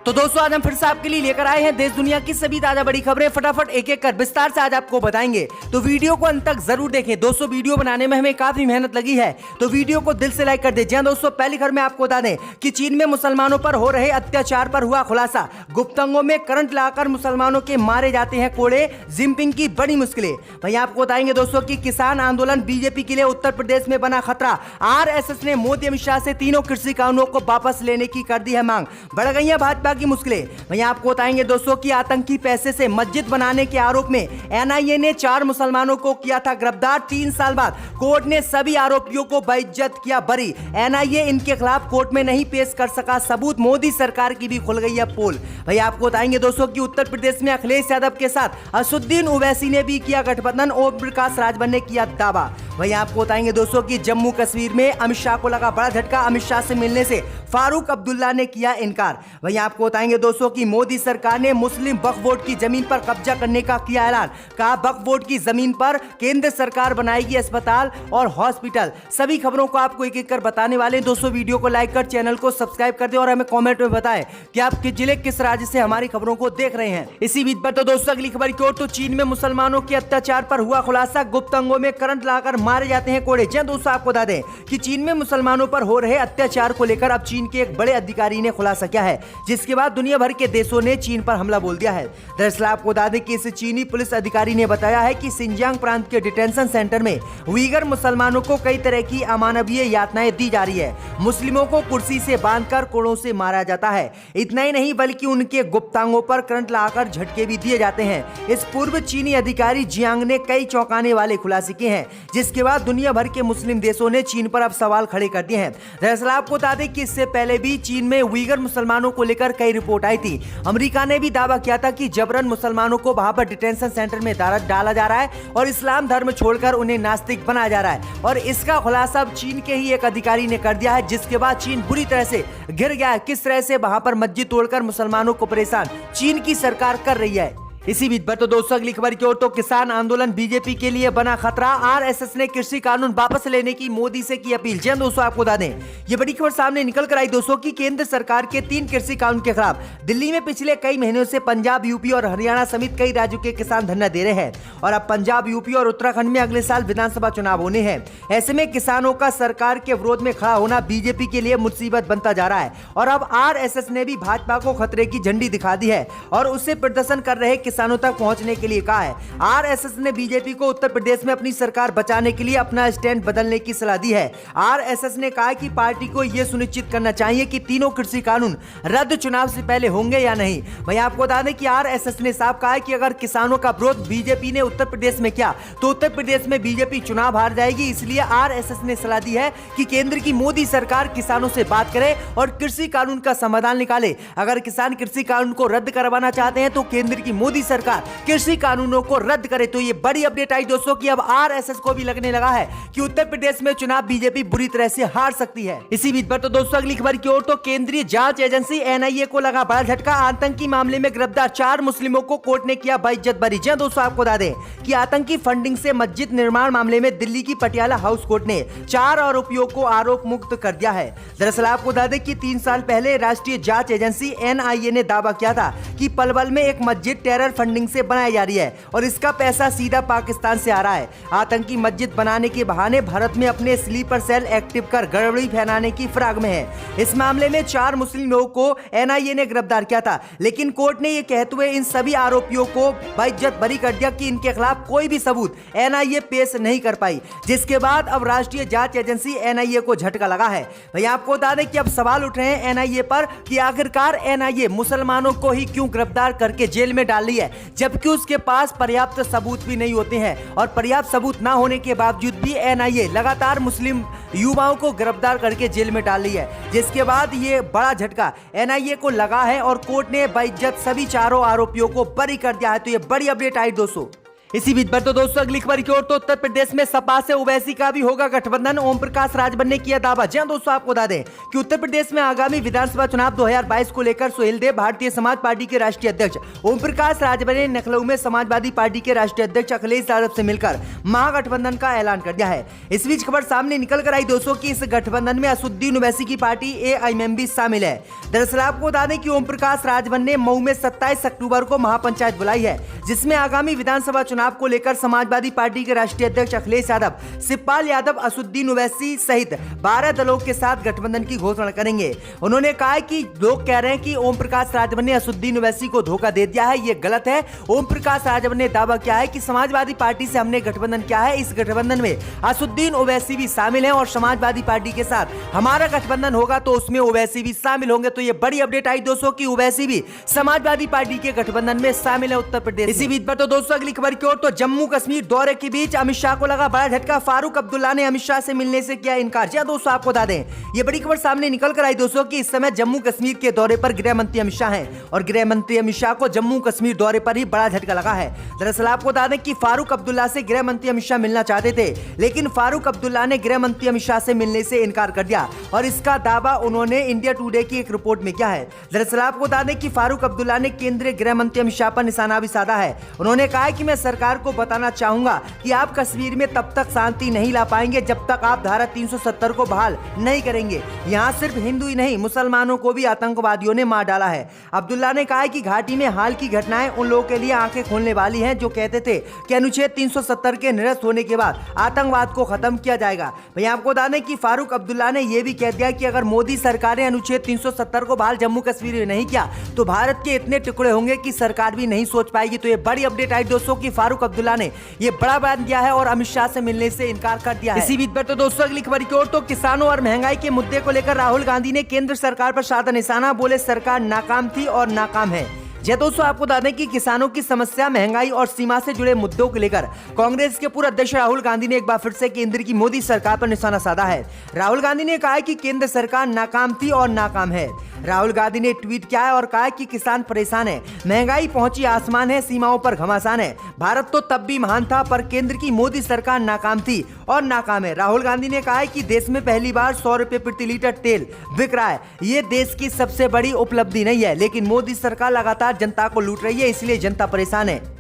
तो दोस्तों आज हम फिर से आपके लिए लेकर आए हैं देश दुनिया की सभी ताजा बड़ी खबरें। फटाफट एक एक कर विस्तार से आज आपको बताएंगे, तो वीडियो को अंत तक जरूर देखें। दोस्तों वीडियो बनाने में हमें काफी मेहनत लगी है, तो वीडियो को दिल से लाइक कर दीजिए। दोस्तों पहली खबर में आपको बता दें कि चीन में मुसलमानों पर हो रहे अत्याचार पर हुआ खुलासा। गुप्तंगों में करंट लाकर मुसलमानों के मारे जाते हैं कोड़े, जिनपिंग की बड़ी मुश्किलें। वहीं आपको बताएंगे दोस्तों की किसान आंदोलन बीजेपी के लिए उत्तर प्रदेश में बना खतरा। आरएसएस ने मोदी अमित शाह से तीनों कृषि कानूनों को वापस लेने की कर दी है मांग, बढ़ गई है भाजपा की मुश्किलें। वहीं आपको बताएंगे दोस्तों कि आतंकी पैसे से मस्जिद बनाने के आरोप में एनआईए ने 4 मुसलमानों को किया था गिरफ्तार। 3 साल बाद कोर्ट ने सभी आरोपियों को बेइज्जत किया बरी। एनआईए इनके खिलाफ कोर्ट में नहीं पेश कर सका सबूत, मोदी सरकार की भी खुल गई है पोल। वहीं आपको बताएंगे दोस्तों कि उत्तर प्रदेश में अखिलेश यादव के साथ असुद्दीन ओवैसी ने भी किया गठबंधन, ओम प्रकाश राजभर ने किया दावा। वहीं आपको बताएंगे दोस्तों कि जम्मू कश्मीर में अमित शाह को लगा बड़ा झटका, अमित शाह से मिलने से फारूक अब्दुल्ला ने किया इनकार। वहीं आपको बताएंगे दोस्तों कि मोदी सरकार ने मुस्लिम वक्फ बोर्ड की जमीन पर कब्जा करने का किया ऐलान, कहा वक्फ बोर्ड की जमीन पर केंद्र सरकार बनाएगी अस्पताल और हॉस्पिटल। सभी खबरों को आपको एक एक कर बताने वाले हैं। दोस्तों वीडियो को लाइक कर चैनल को सब्सक्राइब कर दे और हमें कॉमेंट में बताएं कि आप किस जिले किस राज्य से हमारी खबरों को देख रहे हैं। इसी बीच पर तो दोस्तों अगली खबर की ओर, तो चीन में मुसलमानों के अत्याचार पर हुआ खुलासा। गुप्त अंगों में करंट लाकर मारे जाते हैं कोड़े। दोस्तों आपको बता दें कि चीन में मुसलमानों पर हो रहे अत्याचार को लेकर अब चीन के एक बड़े अधिकारी ने खुलासा किया है, जिसके बाद दुनिया भर के देशों ने चीन पर हमला बोल दिया है। दरअसल आपको बता दें कि इस चीनी पुलिस अधिकारी ने बताया है कि सिंजियांग प्रांत के डिटेंशन सेंटर में उइगर मुसलमानों को कई तरह की अमानवीय यातनाएं दी जा रही है। मुस्लिमों को कुर्सी से बांधकर कोड़ों से मारा जाता है। इतना ही नहीं बल्कि उनके गुप्तांगों पर करंट लाकर झटके भी दिए जाते हैं। इस पूर्व चीनी अधिकारी जियांग ने कई चौंकाने वाले खुलासे किए हैं, जिसके बाद दुनिया भर के मुस्लिम देशों ने चीन पर अब सवाल खड़े कर दिए हैं। दरअसल आपको बता दें कि इससे पहले भी चीन में उइगर मुसलमानों को लेकर कई रिपोर्ट आई थी। अमेरिका ने भी दावा किया था कि जबरन मुसलमानों को वहां पर डिटेंशन सेंटर में डाला जा रहा है और इस्लाम धर्म छोड़कर उन्हें नास्तिक बनाया जा रहा है। और इसका खुलासा अब चीन के ही एक अधिकारी ने कर दिया है, जिसके बाद चीन बुरी तरह से घिर गया है। किस तरह से वहां पर मस्जिद तोड़कर मुसलमानों को परेशान चीन की सरकार कर रही है। इसी बीच पर तो दोस्तों अगली खबर की ओर, तो किसान आंदोलन बीजेपी के लिए बना खतरा। आरएसएस ने कृषि कानून वापस लेने की मोदी से की अपील। जी दोस्तों आपको बता दें ये बड़ी खबर सामने निकल कर आई दोस्तों की केंद्र सरकार के 3 कृषि कानून के खिलाफ दिल्ली में पिछले कई महीनों से पंजाब, यूपी और हरियाणा समेत कई राज्यों के किसान धरना दे रहे हैं। और अब पंजाब, यूपी और उत्तराखंड में अगले साल विधानसभा चुनाव होने हैं। ऐसे में किसानों का सरकार के विरोध में खड़ा होना बीजेपी के लिए मुसीबत बनता जा रहा है। और अब आरएसएस ने भी भाजपा को खतरे की झंडी दिखा दी है और उससे प्रदर्शन कर रहे किसानों तक पहुंचने के लिए कहा है। आरएसएस ने बीजेपी को उत्तर प्रदेश में अपनी सरकार बचाने के लिए अपना स्टैंड बदलने की सलाह दी है। आरएसएस ने कहा कि पार्टी को यह सुनिश्चित करना चाहिए कि तीनों कृषि कानून रद्द चुनाव से पहले होंगे या नहीं। वहीं आपको बता दें कि आरएसएस ने साफ कहा है कि अगर किसानों का विरोध बीजेपी ने उत्तर प्रदेश में किया तो उत्तर प्रदेश में बीजेपी चुनाव हार जाएगी। इसलिए आरएसएस ने सलाह दी है कि केंद्र की मोदी सरकार किसानों से बात करे और कृषि कानून का समाधान निकाले। अगर किसान कृषि कानून को रद्द करवाना चाहते हैं तो केंद्र की मोदी सरकार कृषि कानूनों को रद्द करे। तो ये बड़ी अपडेट आई दोस्तों कि अब आरएसएस को भी लगने लगा है कि उत्तर प्रदेश में चुनाव बीजेपी बुरी तरह से हार सकती है। इसी बीच पर तो दोस्तों अगली खबर की ओर, तो केंद्रीय जांच एजेंसी एनआईए को लगा बड़ा झटका। आतंकी मामले में गिरफ्तार 4 मुस्लिमों को कोर्ट ने किया बेइज्जत बरी। जी दोस्तों आपको बता दें कि आतंकी फंडिंग से मस्जिद निर्माण मामले में दिल्ली की पटियाला हाउस कोर्ट ने 4 आरोपियों को आरोप मुक्त कर दिया है। दरअसल आपको बता दें कि 3 साल पहले राष्ट्रीय जांच एजेंसी एनआईए ने दावा किया था कि पलवल में एक मस्जिद टेरर फंडिंग से बनाई जा रही है और इसका पैसा सीधा पाकिस्तान से आ रहा है। आतंकी मस्जिद बनाने के बहाने भारत में अपने स्लीपर सेल एक्टिव कर गड़बड़ी फैलाने की फिराक में है। इस मामले में 4 मुस्लिम लोगों को एनआईए ने गिरफ्तार किया था, लेकिन कोर्ट ने यह कहते हुए इन सभी आरोपियों को बेइज्जत बरी कर दिया कि इनके खिलाफ कोई भी सबूत एनआईए पेश नहीं कर पाई, जिसके बाद अब राष्ट्रीय जांच एजेंसी एनआईए को झटका लगा है। वहीं आपको बता दें कि अब सवाल उठ रहे हैं एनआईए पर कि आखिरकार एनआईए मुसलमानों को ही क्यों गिरफ्तार करके जेल में डाल रही है, जबकि उसके पास पर्याप्त सबूत भी नहीं होते हैं। और पर्याप्त सबूत ना होने के बावजूद भी एनआईए लगातार मुस्लिम युवाओं को गिरफ्तार करके जेल में डाल रही है, जिसके बाद ये बड़ा झटका एनआईए को लगा है और कोर्ट ने बेइज्जत सभी 4 आरोपियों को बरी कर दिया है। तो ये बड़ी अपडेट आई दोस्तों। इसी बीच पर तो दोस्तों अगली खबर की ओर तो उत्तर प्रदेश में सपा से ओवैसी का भी होगा गठबंधन। ओम प्रकाश राजभर ने किया दावा। जी हां दोस्तों, आपको बता दें कि उत्तर प्रदेश में आगामी विधानसभा चुनाव 2022 को लेकर सुहेल देव भारतीय समाज पार्टी के राष्ट्रीय अध्यक्ष ओम प्रकाश राजभर ने लखनऊ में समाजवादी पार्टी के राष्ट्रीय अध्यक्ष अखिलेश यादव से मिलकर महागठबंधन का ऐलान कर दिया है। इस बीच खबर सामने निकल कर आई दोस्तों की इस गठबंधन में असदुद्दीन ओवैसी की पार्टी AIM भी शामिल है। दरअसल आपको बता दें कि ओम प्रकाश राजभर ने मऊ में 27 अक्टूबर को महापंचायत बुलाई है, जिसमें आगामी विधानसभा चुनाव को लेकर समाजवादी पार्टी के राष्ट्रीय अध्यक्ष अखिलेश यादव, शिवपाल यादव, असदुद्दीन ओवैसी सहित 12 दलों के साथ गठबंधन की घोषणा करेंगे। उन्होंने कहा कि लोग कह रहे हैं कि ओम प्रकाश राजभर ने असदुद्दीन ओवैसी को धोखा दे दिया है, ये गलत है। ओम प्रकाश राजभर ने दावा किया है कि समाजवादी पार्टी से हमने गठबंधन किया है, इस गठबंधन में असदुद्दीन ओवैसी भी शामिल हैं और समाजवादी पार्टी के साथ हमारा गठबंधन होगा तो उसमें ओवैसी भी शामिल होंगे। तो ये बड़ी अपडेट आई दोस्तों की ओवैसी भी समाजवादी पार्टी के गठबंधन में शामिल है उत्तर प्रदेश। इसी बीच पर तो दोस्तों अगली खबर की ओर तो जम्मू कश्मीर दौरे के बीच अमित शाह को लगा बड़ा झटका। फारूक अब्दुल्ला ने अमित शाह से मिलने से किया इनकार। जी हां दोस्तों, आपको बता दें ये बड़ी खबर सामने निकल कर आई दोस्तों कि इस समय जम्मू कश्मीर के दौरे पर गृह मंत्री अमित शाह हैं और गृह मंत्री अमित शाह को जम्मू कश्मीर दौरे पर ही बड़ा झटका लगा है। दरअसल आपको बता दें कि फारूक अब्दुल्ला से गृह मंत्री अमित शाह मिलना चाहते थे, लेकिन फारूक अब्दुल्ला ने गृह मंत्री अमित शाह से मिलने से इनकार कर दिया और इसका दावा उन्होंने इंडिया टुडे की एक रिपोर्ट में किया है। दरअसल आपको बता दें कि फारूक अब्दुल्ला ने केंद्रीय गृह मंत्री अमित शाह पर निशाना भी साधा है। उन्होंने कहा कि मैं सरकार को बताना चाहूंगा कि आप कश्मीर में तब तक शांति नहीं ला पाएंगे जब तक आप धारा 370 को बहाल नहीं करेंगे। यहाँ सिर्फ हिंदू ही नहीं, मुसलमानों को भी आतंकवादियों ने मार डाला है। अब्दुल्ला ने कहा कि घाटी में हाल की घटनाएं उन लोगों के लिए आंखें खोलने वाली हैं जो कहते थे कि अनुच्छेद 370 के निरस्त होने के बाद आतंकवाद को खत्म किया जाएगा। भैया आपको बता दें कि फारूक अब्दुल्ला ने यह भी कह दिया कि अगर मोदी सरकार ने अनुच्छेद 370 को बहाल जम्मू कश्मीर में नहीं किया तो भारत के इतने टुकड़े होंगे कि सरकार भी नहीं सोच पाएगी। तो ये बड़ी अपडेट आई दोस्तों की फारूक अब्दुल्ला ने ये बड़ा बयान दिया है और अमित शाह से मिलने से इनकार कर दिया है। इसी बीच पर तो दोस्तों अगली खबर की ओर तो किसानों और महंगाई के मुद्दे को लेकर राहुल गांधी ने केंद्र सरकार पर साधा निशाना। बोले सरकार नाकाम थी और नाकाम है। जय दोस्तों, आपको बता दें कि किसानों की समस्या, महंगाई और सीमा से जुड़े मुद्दों को लेकर कांग्रेस के पूर्व अध्यक्ष राहुल गांधी ने एक बार फिर से केंद्र की मोदी सरकार पर निशाना साधा है। राहुल गांधी ने कहा कि केंद्र सरकार नाकाम थी और नाकाम है। राहुल गांधी ने ट्वीट किया है और कहा कि किसान परेशान है, महंगाई पहुंची आसमान है, सीमाओं पर घमासान है। भारत तो तब भी महान था पर केंद्र की मोदी सरकार नाकाम थी और नाकाम है। राहुल गांधी ने कहा है कि देश में पहली बार 100 रुपए प्रति लीटर तेल बिक रहा है। ये देश की सबसे बड़ी उपलब्धि नहीं है, लेकिन मोदी सरकार लगातार जनता को लूट रही है, इसलिए जनता परेशान है।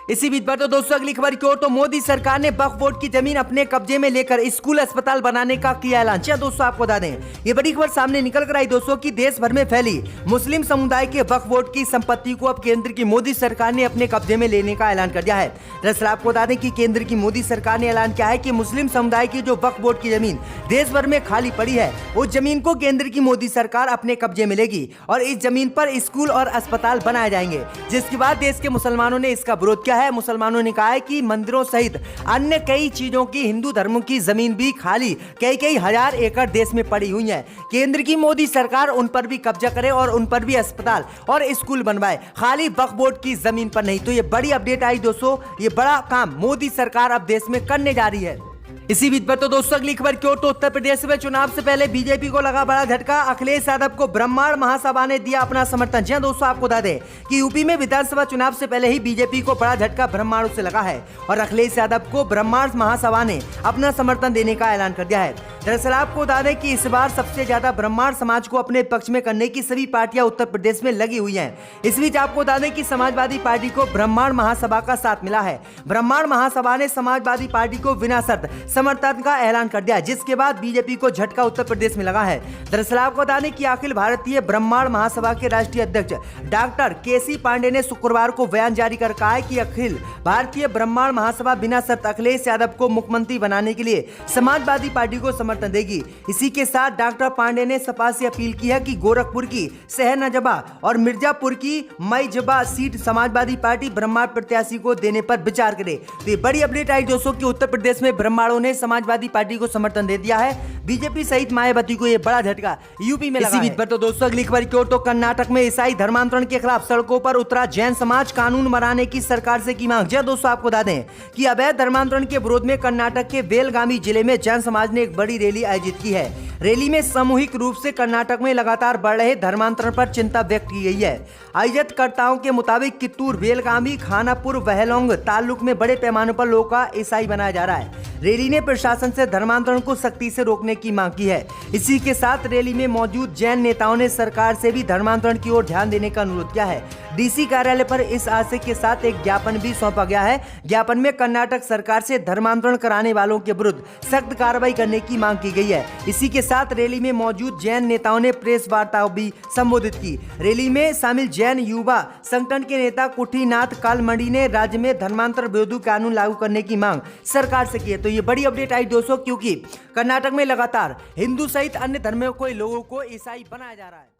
इसी बीच पर तो दोस्तों अगली खबर की ओर तो मोदी सरकार ने वक्फ बोर्ड की जमीन अपने कब्जे में लेकर स्कूल अस्पताल बनाने का किया ऐलान। क्या दोस्तों, आपको बता दें ये बड़ी खबर सामने निकल कर आई दोस्तों कि देश भर में फैली मुस्लिम समुदाय के वक्फ बोर्ड की संपत्ति को अब केंद्र की मोदी सरकार ने अपने कब्जे में लेने का ऐलान कर दिया है। दरअसल आपको बता दें कि केंद्र की मोदी सरकार ने ऐलान किया है कि मुस्लिम समुदाय की जो वक्फ बोर्ड की जमीन देश भर में खाली पड़ी है, उस जमीन को केंद्र की मोदी सरकार अपने कब्जे में लेगी और इस जमीन पर स्कूल और अस्पताल बनाए जाएंगे। जिसके बाद देश के मुसलमानों ने इसका विरोध किया है। मुसलमानों ने कहा है कि मंदिरों सहित अन्य कई चीजों की, हिंदू धर्म की जमीन भी खाली कई हजार एकड़ देश में पड़ी हुई है। केंद्र की मोदी सरकार उन पर भी कब्जा करे और उन पर भी अस्पताल और स्कूल बनवाए, खाली वक्फ बोर्ड की जमीन पर नहीं। तो ये बड़ी अपडेट आई दोस्तों, ये बड़ा काम मोदी सरकार अब देश में करने जा रही है। इसी बीच पर तो दोस्तों अगली खबर की ओर तो उत्तर प्रदेश में चुनाव से पहले बीजेपी को लगा बड़ा झटका। अखिलेश यादव को ब्रह्मांड महासभा ने दिया अपना समर्थन। जी दोस्तों, आपको बता दें कि यूपी में विधानसभा चुनाव से पहले ही बीजेपी को बड़ा झटका ब्रह्मांड से लगा है और अखिलेश यादव को ब्रह्मांड महासभा ने अपना समर्थन देने का ऐलान कर दिया है। दरअसल आपको बता दें कि इस बार सबसे ज्यादा ब्रह्मांड समाज को अपने पक्ष में करने की सभी पार्टियां उत्तर प्रदेश में लगी हुई हैं। इस बीच आपको बता दें कि समाजवादी पार्टी को ब्रह्मांड महासभा का साथ मिला है। ब्रह्मांड महासभा ने समाजवादी पार्टी को बिना शर्त समर्थन का ऐलान कर दिया, जिसके बाद बीजेपी को झटका उत्तर प्रदेश में लगा है। दरअसल आपको बता दें कि अखिल भारतीय ब्रह्मांड महासभा के राष्ट्रीय अध्यक्ष डॉक्टर केसी पांडे ने शुक्रवार को बयान जारी कर कहा है कि अखिल भारतीय ब्रह्मांड महासभा बिना शर्त अखिलेश यादव को मुख्यमंत्री बनाने के लिए समाजवादी पार्टी को समर्थन देगी। इसी के साथ डॉक्टर पांडे ने सपा से अपील की है कि गोरखपुर की सहनजबा और मिर्जापुर की मईजबा सीट समाजवादी पार्टी ब्रह्मांड प्रत्याशी को देने पर विचार करे। तो ये बड़ी अपडेट आई दोस्तों कि उत्तर प्रदेश में ब्रह्मांडों ने समाजवादी पार्टी को समर्थन दे दिया है। बीजेपी सहित मायावती को यह बड़ा झटका यूपी में लगा है। इसी बीच पर तो दोस्तों अगली खबर की ओर तो कर्नाटक में ईसाई धर्मांतरण के खिलाफ सड़कों पर उतरा जैन समाज, कानून बनाने की सरकार से की मांग। दोस्तों आपको बता दें कि अवैध धर्मांतरण के विरोध में कर्नाटक के बेलगामी जिले में जैन समाज ने एक बड़ी रैली आयोजित की है। रैली में सामूहिक रूप से कर्नाटक में लगातार बढ़ रहे धर्मांतरण पर चिंता व्यक्त की गई है। आयोजनकर्ताओं के मुताबिक कित्तूर, बेलगामी, खानापुर, वहलोंग ताल्लुक में बड़े पैमाने पर लोगों का ईसाई बनाया जा रहा है। रैली ने प्रशासन से धर्मांतरण को सख्ती से रोकने की मांग की है। इसी के साथ रैली में मौजूद जैन नेताओं ने सरकार से भी धर्मांतरण की ओर ध्यान देने का अनुरोध किया है। डीसी कार्यालय पर इस आशय के साथ एक ज्ञापन भी सौंपा गया है। ज्ञापन में कर्नाटक सरकार से धर्मांतरण कराने वालों के विरुद्ध सख्त कार्रवाई करने की मांग की गई है। इसी के साथ रैली में मौजूद जैन नेताओं ने प्रेस वार्ता भी संबोधित की। रैली में शामिल जैन युवा संगठन के नेता कुठीनाथ कालमणि ने राज्य में धर्मांतर विरोधी कानून लागू करने की मांग सरकार से की है। तो ये बड़ी अपडेट आई दोस्तों, क्योंकि कर्नाटक में लगातार हिंदू सहित अन्य धर्मों के लोगों को ईसाई बनाया जा रहा है।